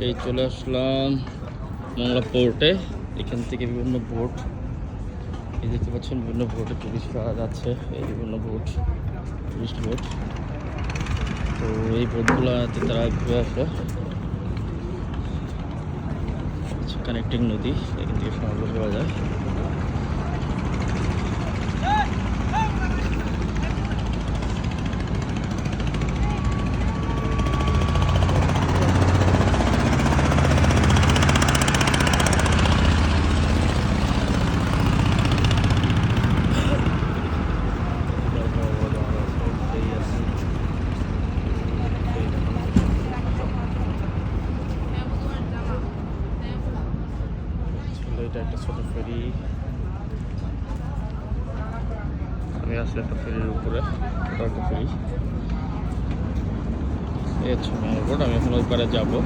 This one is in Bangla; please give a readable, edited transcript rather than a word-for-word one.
এই চলে আসলাম মংলা পোর্টে। এখান থেকে বিভিন্ন বোট, এই দেখতে পাচ্ছেন বিভিন্ন বোটে টুরিস্ট যাচ্ছে। এই বিভিন্ন বোট, টুরিস্ট বোট। তো এই বোটগুলোতে তারা ঘুরে আসে। কানেক্টিং নদী, এখান থেকে সমুদ্র যাওয়া যায়। এটা একটা ছোট ফেরি। আমি আসলে একটা ফেরির উপরে, একটা ফেরি। এই হচ্ছে বোট। আমি এখন ওই পারে যাবো।